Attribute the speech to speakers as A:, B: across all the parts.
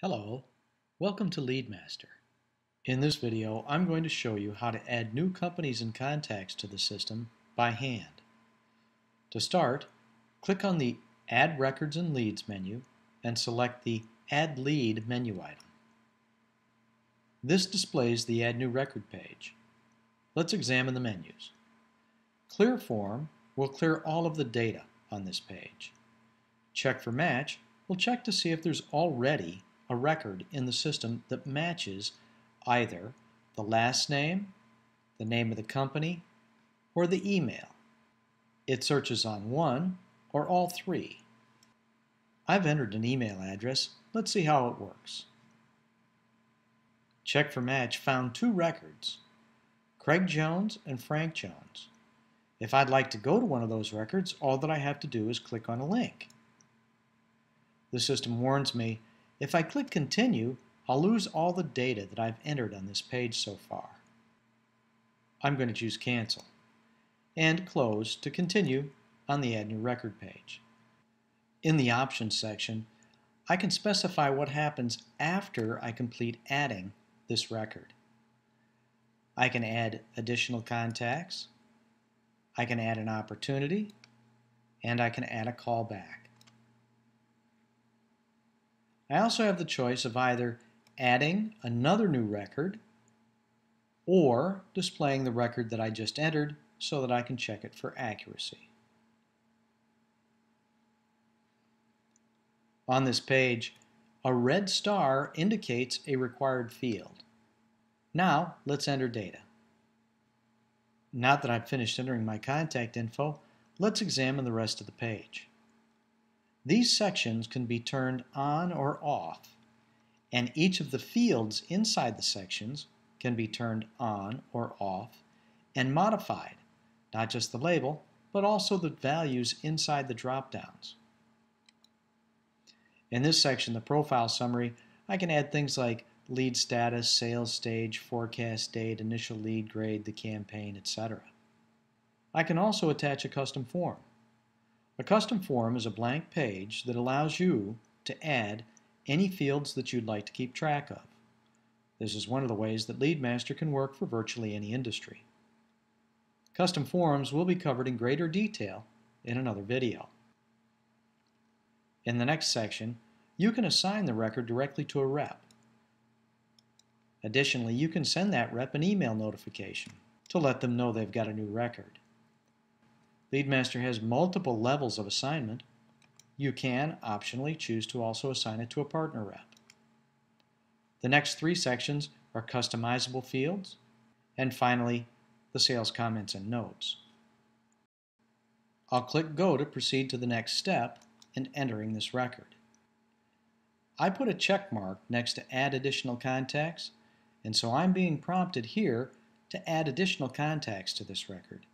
A: Hello, welcome to LeadMaster. In this video, I'm going to show you how to add new companies and contacts to the system by hand. To start, click on the Add Records and Leads menu and select the Add Lead menu item. This displays the Add New Record page. Let's examine the menus. Clear Form will clear all of the data on this page. Check for Match will check to see if there's already a record in the system that matches either the last name, the name of the company, or the email. It searches on one or all three. I've entered an email address. Let's see how it works. Check for Match found two records, Craig Jones and Frank Jones. If I'd like to go to one of those records, all that I have to do is click on a link. The system warns me if I click Continue, I'll lose all the data that I've entered on this page so far. I'm going to choose Cancel and Close to continue on the Add New Record page. In the Options section, I can specify what happens after I complete adding this record. I can add additional contacts, I can add an opportunity, and I can add a callback. I also have the choice of either adding another new record or displaying the record that I just entered so that I can check it for accuracy. On this page, a red star indicates a required field. Now, let's enter data. Now that I've finished entering my contact info, let's examine the rest of the page. These sections can be turned on or off, and each of the fields inside the sections can be turned on or off and modified, not just the label, but also the values inside the drop-downs. In this section, the profile summary, I can add things like lead status, sales stage, forecast date, initial lead grade, the campaign, etc. I can also attach a custom form. A custom form is a blank page that allows you to add any fields that you'd like to keep track of. This is one of the ways that LeadMaster can work for virtually any industry. Custom forms will be covered in greater detail in another video. In the next section, you can assign the record directly to a rep. Additionally, you can send that rep an email notification to let them know they've got a new record. LeadMaster has multiple levels of assignment. You can optionally choose to also assign it to a partner rep. The next three sections are customizable fields, and finally, the sales comments and notes. I'll click Go to proceed to the next step in entering this record. I put a check mark next to Add Additional Contacts, and so I'm being prompted here to add additional contacts to this record.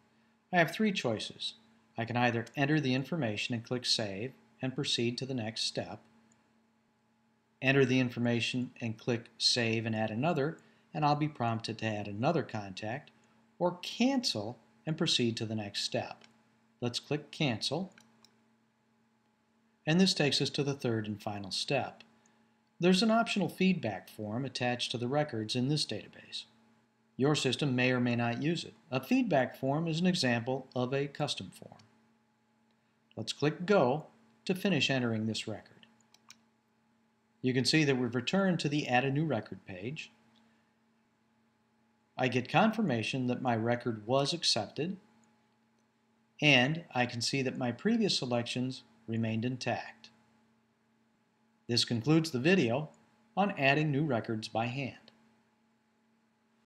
A: I have three choices. I can either enter the information and click Save and proceed to the next step, enter the information and click Save and add another, and I'll be prompted to add another contact, or cancel and proceed to the next step. Let's click Cancel, and this takes us to the third and final step. There's an optional feedback form attached to the records in this database. Your system may or may not use it. A feedback form is an example of a custom form. Let's click Go to finish entering this record. You can see that we've returned to the Add a New Record page. I get confirmation that my record was accepted, and I can see that my previous selections remained intact. This concludes the video on adding new records by hand.